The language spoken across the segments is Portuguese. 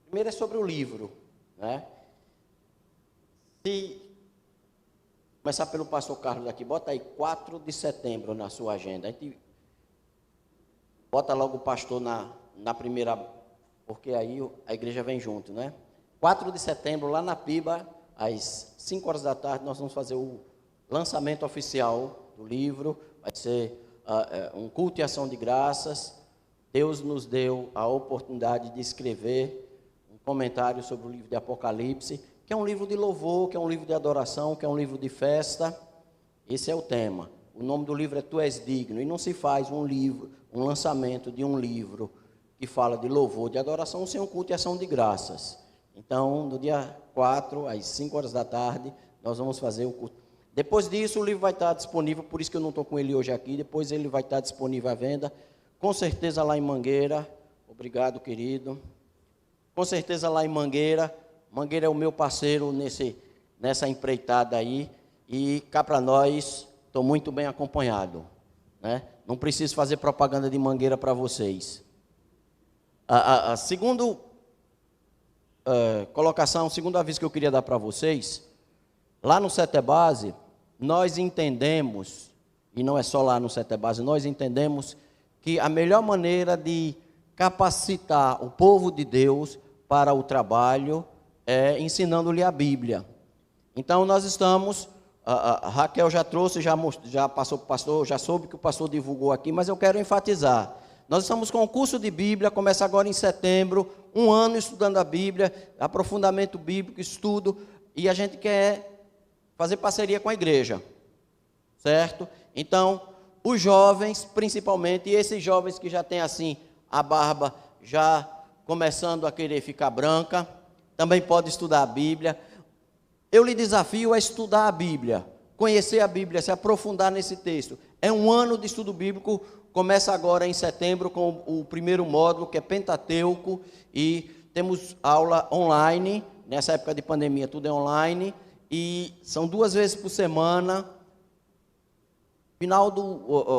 Primeiro é sobre o livro, né? Se começar pelo pastor Carlos aqui, bota aí 4 de setembro na sua agenda. A gente bota logo o pastor na primeira, porque aí a igreja vem junto, né? 4 de setembro, lá na Piba, às 5 horas da tarde, nós vamos fazer o lançamento oficial do livro. Vai ser um culto e ação de graças. Deus nos deu a oportunidade de escrever um comentário sobre o livro de Apocalipse, que é um livro de louvor, que é um livro de adoração, que é um livro de festa. Esse é o tema. O nome do livro é Tu És Digno. E não se faz um livro, um lançamento de um livro que fala de louvor, de adoração, sem um culto e ação de graças. Então, no dia 4, às 5 horas da tarde, nós vamos fazer o culto. Depois disso, o livro vai estar disponível, por isso que eu não estou com ele hoje aqui. Depois ele vai estar disponível à venda, com certeza lá em Mangueira. Obrigado, querido. Com certeza lá em Mangueira. Mangueira é o meu parceiro nessa empreitada aí. E cá para nós, estou muito bem acompanhado, né? Não preciso fazer propaganda de Mangueira para vocês. A segunda colocação, o segundo aviso que eu queria dar para vocês, lá no Setebase, nós entendemos, e não é só lá no Setebase, nós entendemos que a melhor maneira de capacitar o povo de Deus para o trabalho é ensinando-lhe a Bíblia. Então nós estamos, a Raquel já trouxe, já passou para o pastor, já soube que o pastor divulgou aqui, mas eu quero enfatizar. Nós estamos com o curso de Bíblia, começa agora em setembro, 1 ano estudando a Bíblia, aprofundamento bíblico, estudo, e a gente quer fazer parceria com a igreja, certo? Então, os jovens, principalmente, e esses jovens que já têm assim, a barba já começando a querer ficar branca, também pode estudar a Bíblia. Eu lhe desafio a estudar a Bíblia, conhecer a Bíblia, se aprofundar nesse texto. É 1 ano de estudo bíblico, começa agora em setembro com o primeiro módulo, que é Pentateuco, e temos aula online, nessa época de pandemia tudo é online, e são 2 vezes por semana. Final do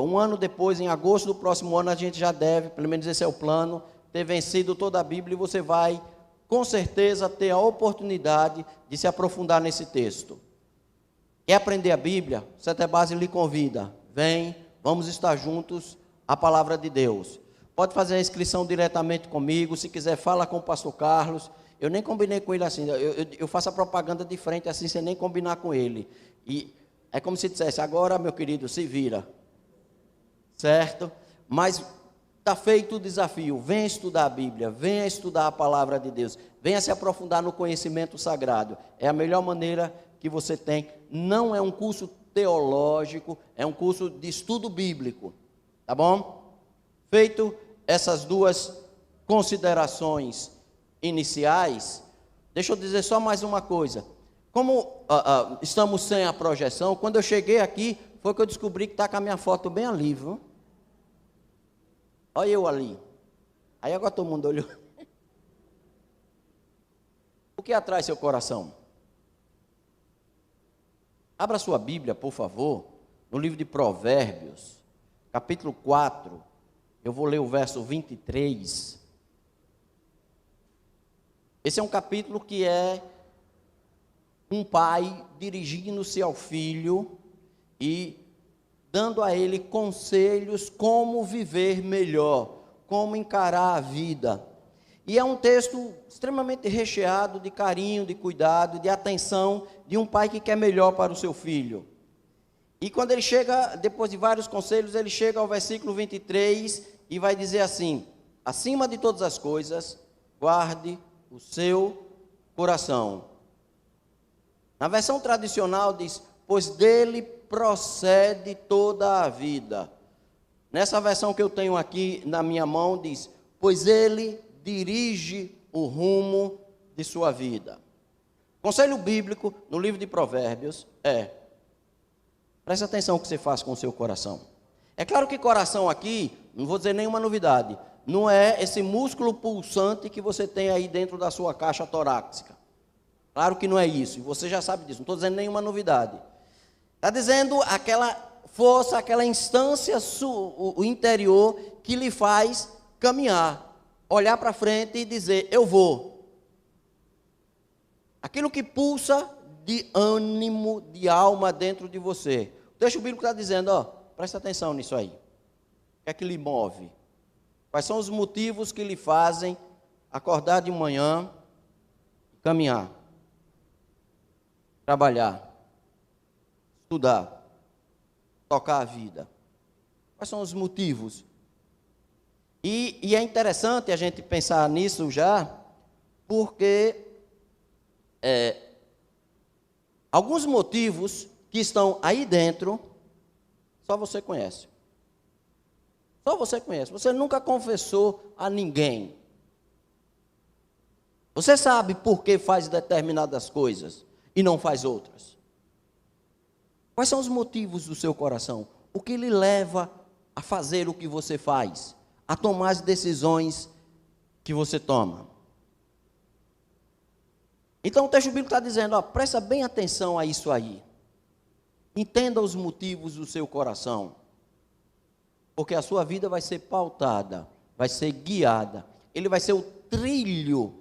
1 ano depois, em agosto do próximo ano, a gente já deve, pelo menos esse é o plano, ter vencido toda a Bíblia, e você vai, com certeza, ter a oportunidade de se aprofundar nesse texto. Quer aprender a Bíblia? O Setebase lhe convida. Vem, vamos estar juntos, a palavra de Deus. Pode fazer a inscrição diretamente comigo, se quiser fala com o pastor Carlos. Eu nem combinei com ele assim, eu faço a propaganda de frente assim, sem nem combinar com ele. E é como se dissesse, agora, meu querido, se vira. Certo? Mas está feito o desafio, venha estudar a Bíblia, venha estudar a palavra de Deus, venha se aprofundar no conhecimento sagrado. É a melhor maneira que você tem. Não é um curso teológico, é um curso de estudo bíblico. Tá bom? Feito essas 2 considerações iniciais, deixa eu dizer só mais uma coisa. Como estamos sem a projeção, quando eu cheguei aqui, foi que eu descobri que está com a minha foto bem ali, viu? Olha eu ali. Aí agora todo mundo olhou. O que atrai seu coração? Abra sua Bíblia, por favor, no livro de Provérbios, capítulo 4, eu vou ler o verso 23. Esse é um capítulo que é um pai dirigindo-se ao filho e dando a ele conselhos como viver melhor, como encarar a vida. E é um texto extremamente recheado de carinho, de cuidado, de atenção de um pai que quer melhor para o seu filho. E quando ele chega, depois de vários conselhos, ele chega ao versículo 23 e vai dizer assim: acima de todas as coisas, guarde o seu coração. Na versão tradicional diz, pois dele procede toda a vida. Nessa versão que eu tenho aqui na minha mão diz, pois ele dirige o rumo de sua vida. Conselho bíblico no livro de Provérbios é, preste atenção no que você faz com o seu coração. É claro que coração aqui, não vou dizer nenhuma novidade, não é esse músculo pulsante que você tem aí dentro da sua caixa torácica. Claro que não é isso, e você já sabe disso, não estou dizendo nenhuma novidade. Está dizendo aquela força, aquela instância o interior que lhe faz caminhar, olhar para frente e dizer, eu vou. aquilo que pulsa de ânimo, de alma dentro de você. O texto bíblico está dizendo, ó, presta atenção nisso aí. O que é que lhe move? Quais são os motivos que lhe fazem acordar de manhã, caminhar, trabalhar, estudar, tocar a vida? Quais são os motivos? E é interessante a gente pensar nisso já, porque alguns motivos que estão aí dentro, só você conhece. Só você conhece. Você nunca confessou a ninguém. Você sabe por que faz determinadas coisas e não faz outras. Quais são os motivos do seu coração? O que lhe leva a fazer o que você faz? A tomar as decisões que você toma? Então o texto bíblico está dizendo, ó, presta bem atenção a isso aí. Entenda os motivos do seu coração. Porque a sua vida vai ser pautada, vai ser guiada. Ele vai ser o trilho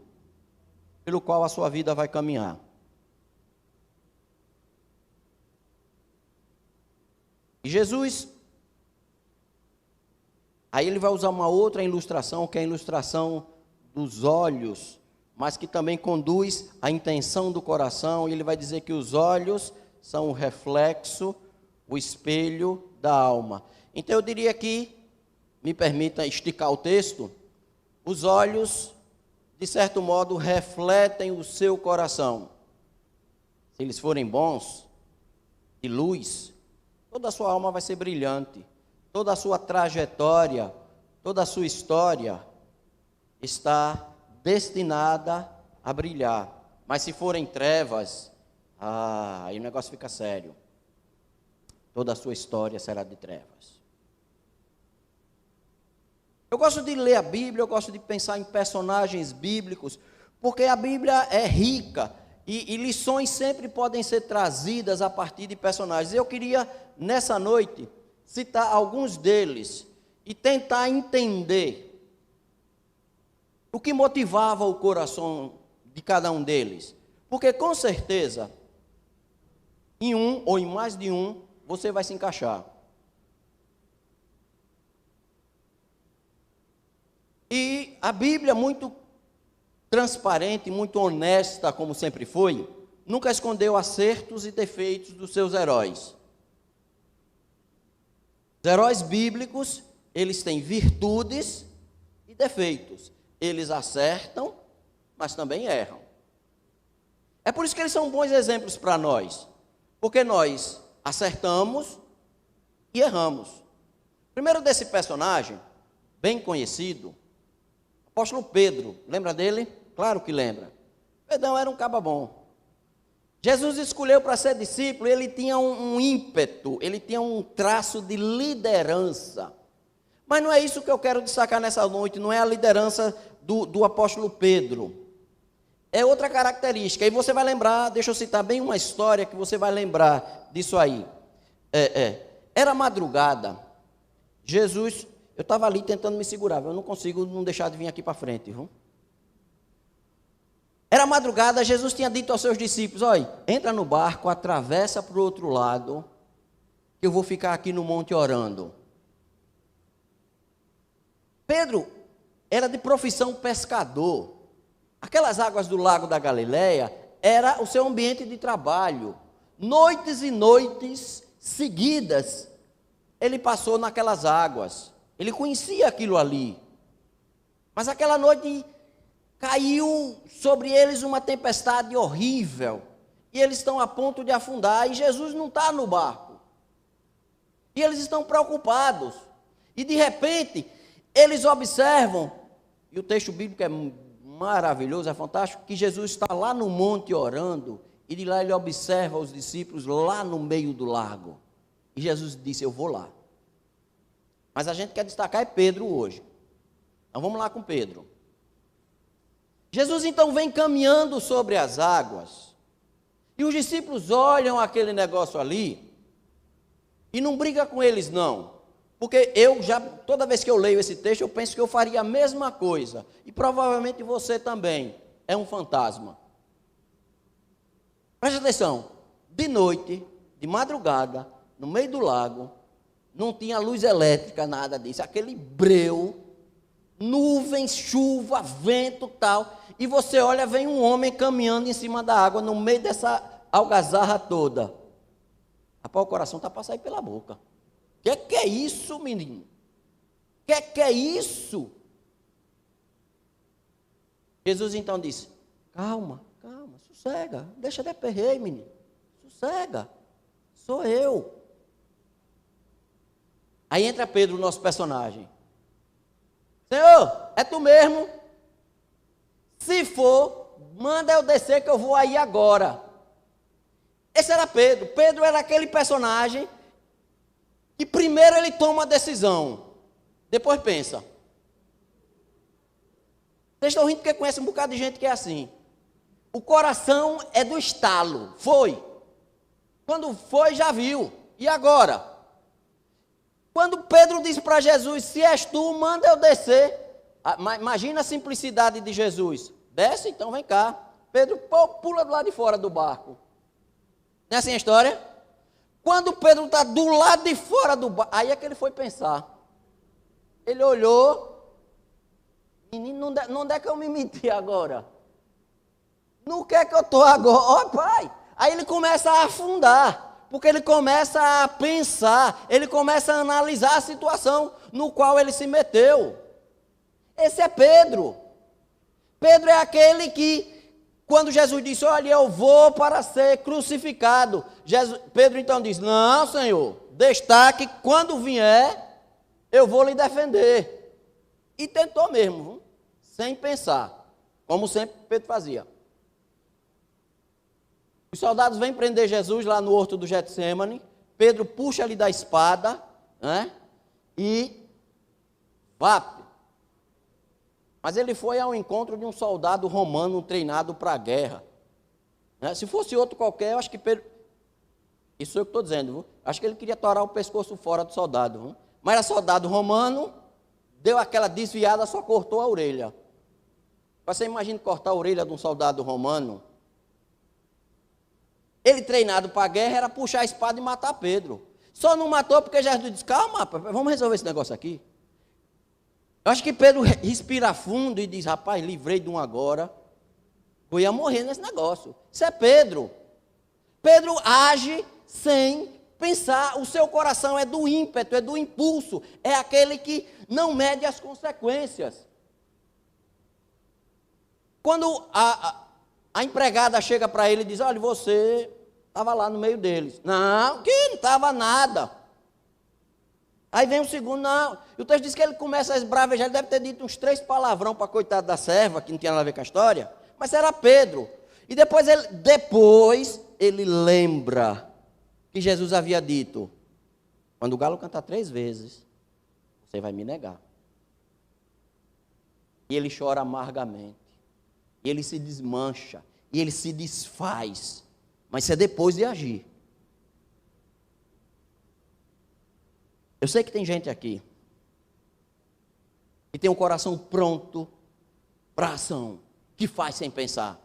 pelo qual a sua vida vai caminhar. E Jesus, aí ele vai usar uma outra ilustração, que é a ilustração dos olhos, mas que também conduz à intenção do coração, e ele vai dizer que os olhos são o reflexo, o espelho da alma. Então eu diria que, me permita esticar o texto, os olhos, de certo modo, refletem o seu coração. Se eles forem bons, de luz, toda a sua alma vai ser brilhante, toda a sua trajetória, toda a sua história está destinada a brilhar. Mas se forem trevas, aí o negócio fica sério. Toda a sua história será de trevas. Eu gosto de ler a Bíblia, eu gosto de pensar em personagens bíblicos, porque a Bíblia é rica e lições sempre podem ser trazidas a partir de personagens. Eu queria, nessa noite, citar alguns deles e tentar entender o que motivava o coração de cada um deles. Porque, com certeza, em um ou em mais de um, você vai se encaixar. E a Bíblia, muito transparente, muito honesta, como sempre foi, nunca escondeu acertos e defeitos dos seus heróis. Os heróis bíblicos, eles têm virtudes e defeitos. Eles acertam, mas também erram. É por isso que eles são bons exemplos para nós, porque nós acertamos e erramos. Primeiro desse personagem, bem conhecido, apóstolo Pedro, lembra dele? Claro que lembra. Pedrão era um caba bom. Jesus escolheu para ser discípulo, ele tinha um ímpeto, ele tinha um traço de liderança. Mas não é isso que eu quero destacar nessa noite, não é a liderança do apóstolo Pedro. É outra característica, e você vai lembrar, deixa eu citar bem uma história que você vai lembrar disso aí. Era madrugada, Jesus... Eu estava ali tentando me segurar, eu não consigo não deixar de vir aqui para frente. Viu? Era madrugada, Jesus tinha dito aos seus discípulos, olha, entra no barco, atravessa para o outro lado, que eu vou ficar aqui no monte orando. Pedro era de profissão pescador. Aquelas águas do lago da Galileia era o seu ambiente de trabalho. Noites e noites seguidas, ele passou naquelas águas. Ele conhecia aquilo ali. Mas aquela noite caiu sobre eles uma tempestade horrível. E eles estão a ponto de afundar. E Jesus não está no barco. E eles estão preocupados. E de repente, eles observam, e o texto bíblico é maravilhoso, é fantástico, que Jesus está lá no monte orando. E de lá ele observa os discípulos lá no meio do lago. E Jesus disse, eu vou lá. Mas a gente quer destacar é Pedro hoje. Então vamos lá com Pedro. Jesus então vem caminhando sobre as águas. E os discípulos olham aquele negócio ali. E não briga com eles não. Porque toda vez que eu leio esse texto, eu penso que eu faria a mesma coisa. E provavelmente você também é um fantasma. Presta atenção, de noite, de madrugada, no meio do lago, não tinha luz elétrica, nada disso, aquele breu, nuvens, chuva, vento, tal, e você olha, vem um homem caminhando em cima da água, no meio dessa algazarra toda. Rapaz, o coração está para sair pela boca. Que é isso, menino? Que é isso? Jesus então disse, calma, sossega, deixa de perrer, menino, sossega, sou eu. Aí entra Pedro, nosso personagem. Senhor, é tu mesmo? Se for, manda eu descer que eu vou aí agora. Esse era Pedro. Pedro era aquele personagem que primeiro ele toma a decisão, depois pensa. Vocês estão rindo porque conhecem um bocado de gente que é assim. O coração é do estalo. Foi. Quando foi, já viu. E agora? Quando Pedro disse para Jesus, se és tu, manda eu descer. Imagina a simplicidade de Jesus. Desce, então vem cá. Pedro pula do lado de fora do barco. Não é assim a história? Quando Pedro está do lado de fora do barco, aí é que ele foi pensar. Ele olhou, menino, onde é que eu me meti agora? No que é que eu estou agora? Ó, pai! Aí ele começa a afundar, porque ele começa a pensar, ele começa a analisar a situação no qual ele se meteu. Esse é Pedro. Pedro é aquele que, quando Jesus disse, olha, eu vou para ser crucificado. Pedro então diz, não, Senhor, destaque, quando vier, eu vou lhe defender. E tentou mesmo, sem pensar, como sempre Pedro fazia. Os soldados vêm prender Jesus lá no horto do Getsêmani. Pedro puxa-lhe da espada, né? E vá. Mas ele foi ao encontro de um soldado romano treinado para a guerra. Né? Se fosse outro qualquer, eu acho que Pedro... Isso é o que estou dizendo, viu? Acho que ele queria torar o pescoço fora do soldado. Viu? Mas era soldado romano, deu aquela desviada, só cortou a orelha. Você imagina cortar a orelha de um soldado romano? Ele, treinado para a guerra, era puxar a espada e matar Pedro. Só não matou porque Jesus disse, calma, vamos resolver esse negócio aqui. Eu acho que Pedro respira fundo e diz, rapaz, livrei de um agora. Eu ia morrer nesse negócio. Isso é Pedro. Pedro age sem pensar, o seu coração é do ímpeto, é do impulso, é aquele que não mede as consequências. Quando a empregada chega para ele e diz, olha, você estava lá no meio deles. Não, que não estava nada. Aí vem o segundo, não. E o texto diz que ele começa a esbravejar, ele deve ter dito uns 3 palavrão para a coitada da serva, que não tinha nada a ver com a história, mas era Pedro. E depois ele lembra que Jesus havia dito, quando o galo cantar 3 vezes, você vai me negar. E ele chora amargamente. E ele se desmancha. E ele se desfaz. Mas isso é depois de agir. Eu sei que tem gente aqui que tem um coração pronto para ação, que faz sem pensar.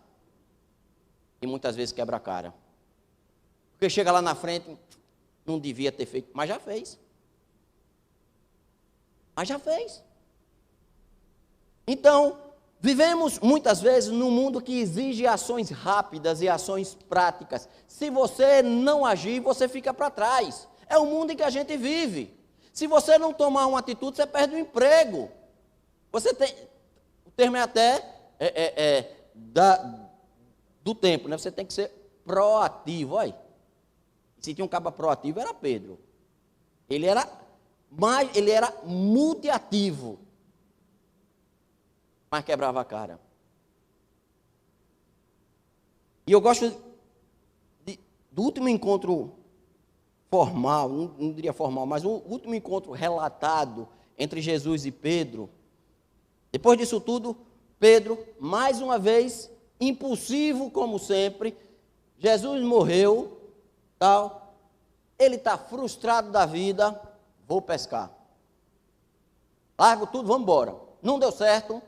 E muitas vezes quebra a cara. Porque chega lá na frente, não devia ter feito, mas já fez. Então, vivemos muitas vezes num mundo que exige ações rápidas e ações práticas. Se você não agir, você fica para trás. É o mundo em que a gente vive. Se você não tomar uma atitude, você perde o emprego. O termo é até do tempo, né? Você tem que ser proativo, olha. Se tinha um cabo proativo, era Pedro. Ele era multiativo. Mas quebrava a cara. E eu gosto do último encontro formal, não diria formal, mas o último encontro relatado entre Jesus e Pedro. Depois disso tudo, Pedro, mais uma vez, impulsivo como sempre, Jesus morreu, tal, ele está frustrado da vida, vou pescar. Largo tudo, vamos embora. Não deu certo,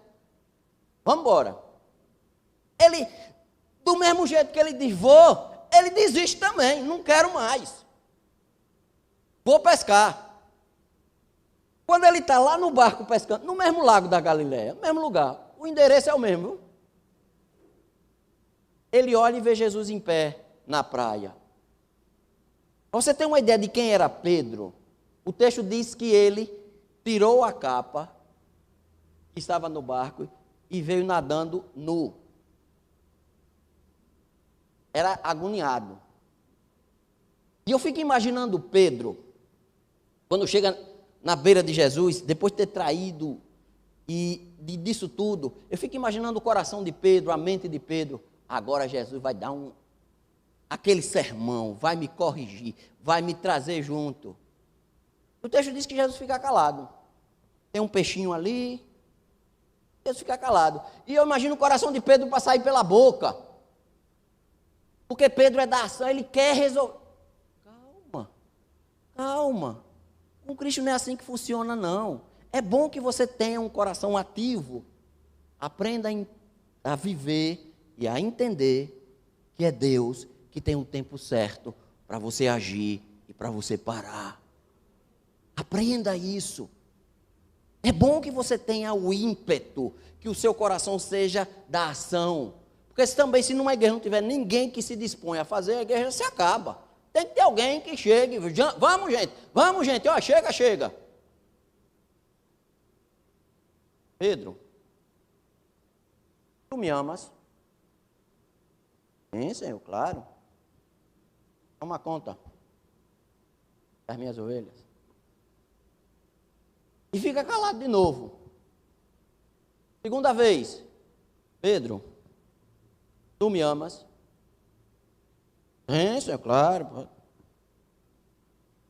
vamos embora. Ele, do mesmo jeito que ele diz, vou, ele desiste também, não quero mais. Vou pescar. Quando ele está lá no barco pescando, no mesmo lago da Galileia, no mesmo lugar, o endereço é o mesmo. Ele olha e vê Jesus em pé na praia. Pra você ter uma ideia de quem era Pedro, o texto diz que ele tirou a capa que estava no barco e veio nadando nu. Era agoniado. E eu fico imaginando Pedro, quando chega na beira de Jesus, depois de ter traído e disso tudo, eu fico imaginando o coração de Pedro, a mente de Pedro. Agora Jesus vai dar aquele sermão, vai me corrigir, vai me trazer junto. O texto diz que Jesus fica calado. Tem um peixinho ali, Jesus fica calado. E eu imagino o coração de Pedro para sair pela boca. Porque Pedro é da ação, ele quer resolver. Calma, calma. Com Cristo não é assim que funciona, não. É bom que você tenha um coração ativo. Aprenda a viver e a entender que é Deus que tem um tempo certo para você agir e para você parar. Aprenda isso. É bom que você tenha o ímpeto, que o seu coração seja da ação. Porque também, se numa igreja não tiver ninguém que se dispõe a fazer, a igreja se acaba. Tem que ter alguém que chegue. Vamos, gente, ó, chega. Pedro, tu me amas? Sim, Senhor, claro. Toma conta das minhas ovelhas. E fica calado de novo. Segunda vez, Pedro, tu me amas? Sim, Senhor, claro.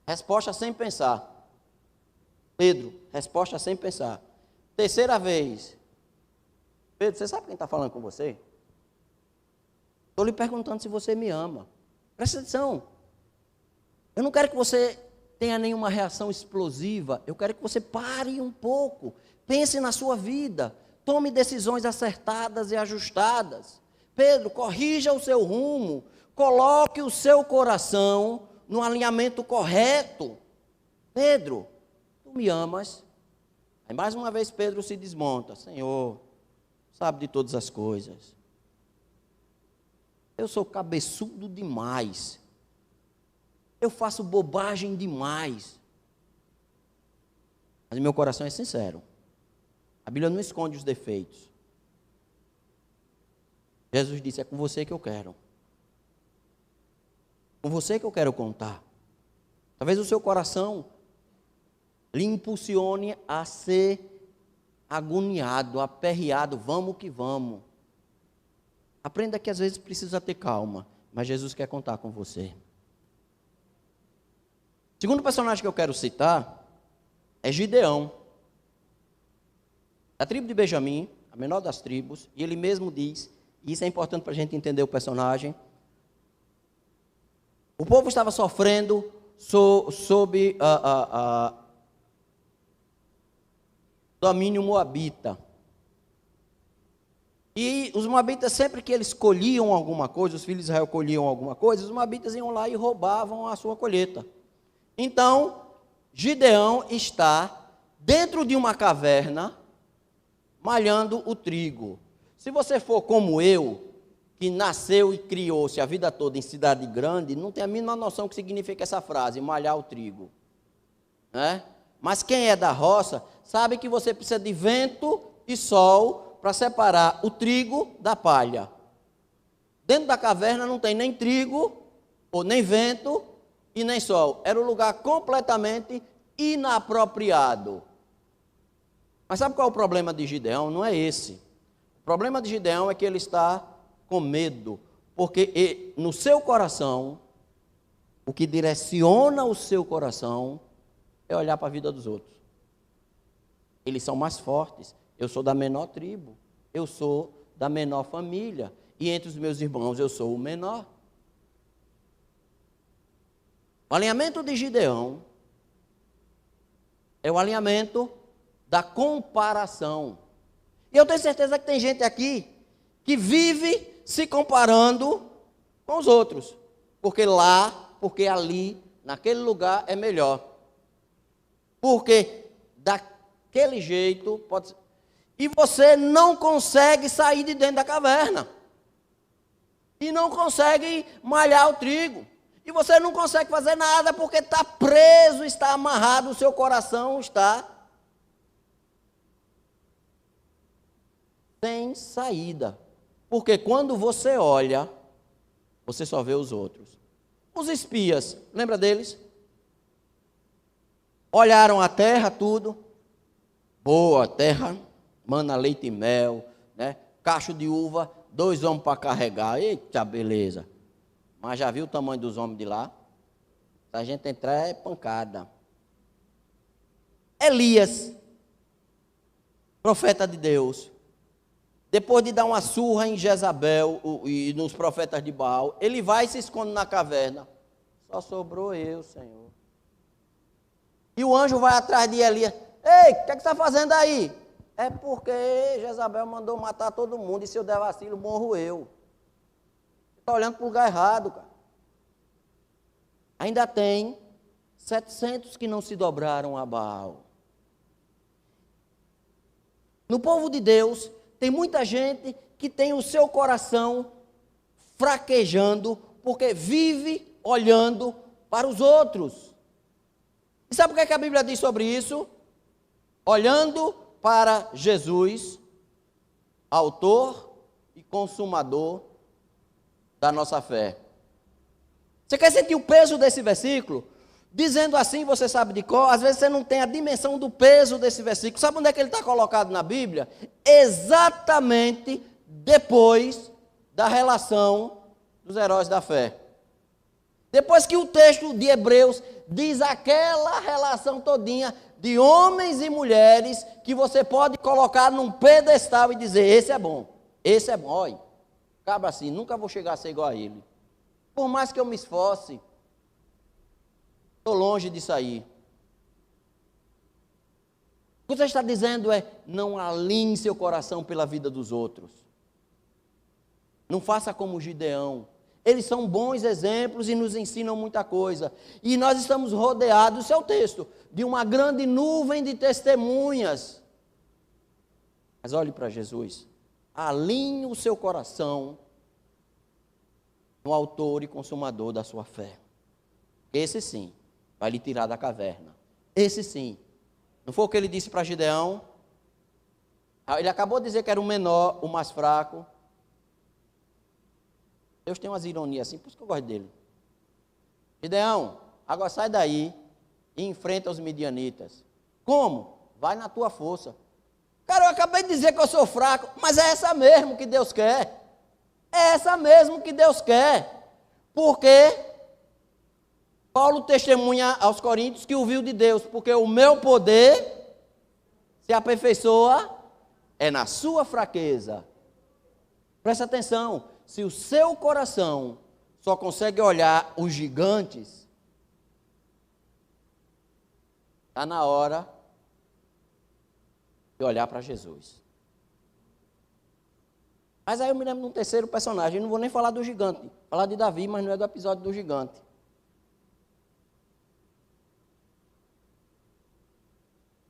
Resposta sem pensar. Pedro, resposta sem pensar. Terceira vez, Pedro, você sabe quem está falando com você? Estou lhe perguntando se você me ama. Presta atenção. Eu não quero que você tenha nenhuma reação explosiva. Eu quero que você pare um pouco. Pense na sua vida. Tome decisões acertadas e ajustadas. Pedro, corrija o seu rumo. Coloque o seu coração no alinhamento correto. Pedro, tu me amas? Aí mais uma vez Pedro se desmonta. Senhor, sabe de todas as coisas. Eu sou cabeçudo demais. Eu faço bobagem demais. Mas meu coração é sincero. A Bíblia não esconde os defeitos. Jesus disse, é com você que eu quero. Com você que eu quero contar. Talvez o seu coração lhe impulsione a ser agoniado, aperreado, vamos que vamos. Aprenda que às vezes precisa ter calma, mas Jesus quer contar com você. O segundo personagem que eu quero citar é Gideão. Da tribo de Benjamim, a menor das tribos, e ele mesmo diz, e isso é importante para a gente entender o personagem, o povo estava sofrendo sob domínio moabita. E os moabitas, sempre que eles colhiam alguma coisa, os filhos de Israel colhiam alguma coisa, os moabitas iam lá e roubavam a sua colheita. Então, Gideão está dentro de uma caverna, malhando o trigo. Se você for como eu, que nasceu e criou-se a vida toda em cidade grande, não tem a mínima noção do que significa essa frase, malhar o trigo. Né? Mas quem é da roça, sabe que você precisa de vento e sol para separar o trigo da palha. Dentro da caverna não tem nem trigo, ou nem vento e nem sol. Era um lugar completamente inapropriado. Mas sabe qual é o problema de Gideão? Não é esse. O problema de Gideão é que ele está com medo, porque no seu coração, o que direciona o seu coração é olhar para a vida dos outros. Eles são mais fortes. Eu sou da menor tribo, eu sou da menor família, e entre os meus irmãos eu sou o menor. O alinhamento de Gideão é o alinhamento da comparação. E eu tenho certeza que tem gente aqui que vive se comparando com os outros. porque ali, naquele lugar é melhor. Porque daquele jeito pode ser. E você não consegue sair de dentro da caverna. E não consegue malhar o trigo. E você não consegue fazer nada porque está preso, está amarrado, o seu coração está sem saída. Porque quando você olha, você só vê os outros. Os espias, lembra deles? Olharam a terra, tudo. Boa terra, mana, leite e mel, né? Cacho de uva, 2 homens para carregar. Eita, beleza. Mas já viu o tamanho dos homens de lá? Se a gente entrar, é pancada. Elias, profeta de Deus, depois de dar uma surra em Jezabel e nos profetas de Baal, ele vai e se esconde na caverna. Só sobrou eu, Senhor. E o anjo vai atrás de Elias. Ei, o que você está fazendo aí? É porque Jezabel mandou matar todo mundo e se eu der vacilo, morro eu. Está olhando para o lugar errado, cara. Ainda tem 700 que não se dobraram a Baal. No povo de Deus, tem muita gente que tem o seu coração fraquejando porque vive olhando para os outros. E sabe o que a Bíblia diz sobre isso? Olhando para Jesus, autor e consumador da nossa fé. Você quer sentir o peso desse versículo? Dizendo assim, você sabe de cor, às vezes você não tem a dimensão do peso desse versículo. Sabe onde é que ele está colocado na Bíblia? Exatamente depois da relação dos heróis da fé. Depois que o texto de Hebreus diz aquela relação todinha de homens e mulheres que você pode colocar num pedestal e dizer, esse é bom, olha, cabra assim, nunca vou chegar a ser igual a ele. Por mais que eu me esforce, estou longe de sair. O que você está dizendo é, não alinhe seu coração pela vida dos outros. Não faça como Gideão. Eles são bons exemplos e nos ensinam muita coisa. E nós estamos rodeados, esse é o texto, de uma grande nuvem de testemunhas. Mas olhe para Jesus. Alinhe o seu coração no autor e consumador da sua fé. Esse sim vai lhe tirar da caverna. Esse sim. Não foi o que ele disse para Gideão? Ele acabou de dizer que era o menor, o mais fraco. Deus tem umas ironias assim, por isso que eu gosto dele. Gideão, agora sai daí e enfrenta os midianitas. Como? Vai na tua força. Cara, eu acabei de dizer que eu sou fraco, mas é essa mesmo que Deus quer. É essa mesmo que Deus quer. Porque Paulo testemunha aos Coríntios que ouviu de Deus, porque o meu poder se aperfeiçoa é na sua fraqueza. Presta atenção, se o seu coração só consegue olhar os gigantes, está na hora de olhar para Jesus. Mas aí eu me lembro de um terceiro personagem, eu não vou nem falar do gigante, falar de Davi, mas não é do episódio do gigante.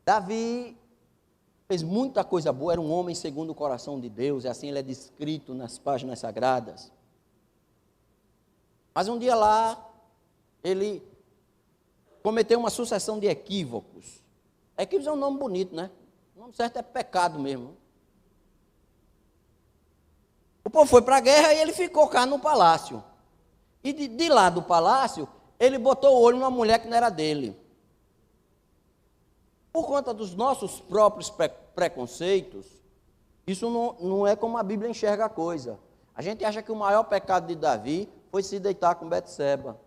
Davi fez muita coisa boa, era um homem segundo o coração de Deus, e assim ele é descrito nas páginas sagradas. Mas um dia lá, ele cometeu uma sucessão de equívocos. Equívocos é um nome bonito, né? O nome certo é pecado mesmo. O povo foi para a guerra e ele ficou cá no palácio. E de lá do palácio, ele botou o olho numa mulher que não era dele. Por conta dos nossos próprios preconceitos, isso não é como a Bíblia enxerga a coisa. A gente acha que o maior pecado de Davi foi se deitar com Betseba.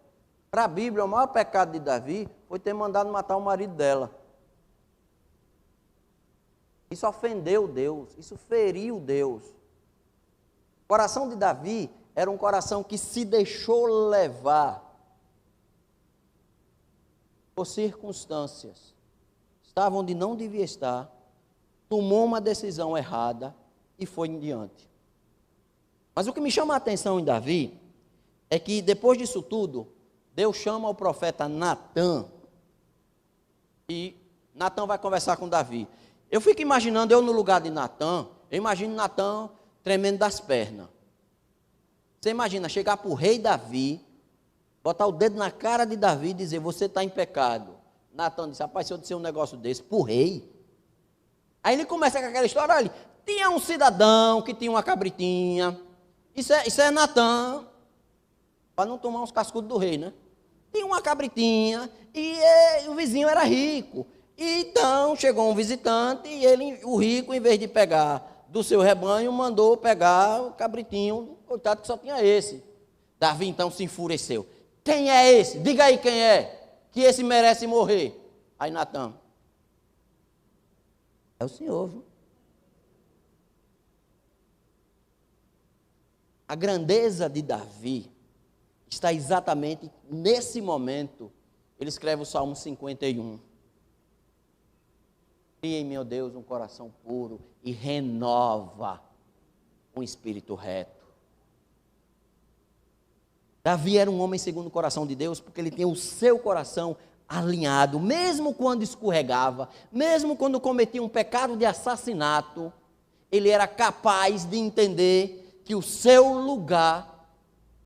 Para a Bíblia, o maior pecado de Davi foi ter mandado matar o marido dela. Isso ofendeu Deus, isso feriu Deus. O coração de Davi era um coração que se deixou levar por circunstâncias. Estava onde não devia estar, tomou uma decisão errada e foi em diante. Mas o que me chama a atenção em Davi é que depois disso tudo, Deus chama o profeta Natã, e Natã vai conversar com Davi. Eu fico imaginando, eu no lugar de Natã, eu imagino Natã tremendo das pernas. Você imagina chegar para o rei Davi, botar o dedo na cara de Davi e dizer, você está em pecado. Natã disse, rapaz, se eu disser um negócio desse para o rei. Aí ele começa com aquela história, olha, tinha um cidadão que tinha uma cabritinha. Isso é Natã, para não tomar uns cascudos do rei, né? Tinha uma cabritinha e o vizinho era rico. Então chegou um visitante e o rico, em vez de pegar do seu rebanho, mandou pegar o cabritinho, coitado que só tinha esse. Davi então se enfureceu. Quem é esse? Diga aí quem é, que esse merece morrer. Aí Natã, é o Senhor, viu? A grandeza de Davi está exatamente nesse momento. Ele escreve o Salmo 51. Cria em meu Deus um coração puro e renova um espírito reto. Davi era um homem segundo o coração de Deus, porque ele tinha o seu coração alinhado, mesmo quando escorregava, mesmo quando cometia um pecado de assassinato, ele era capaz de entender que o seu lugar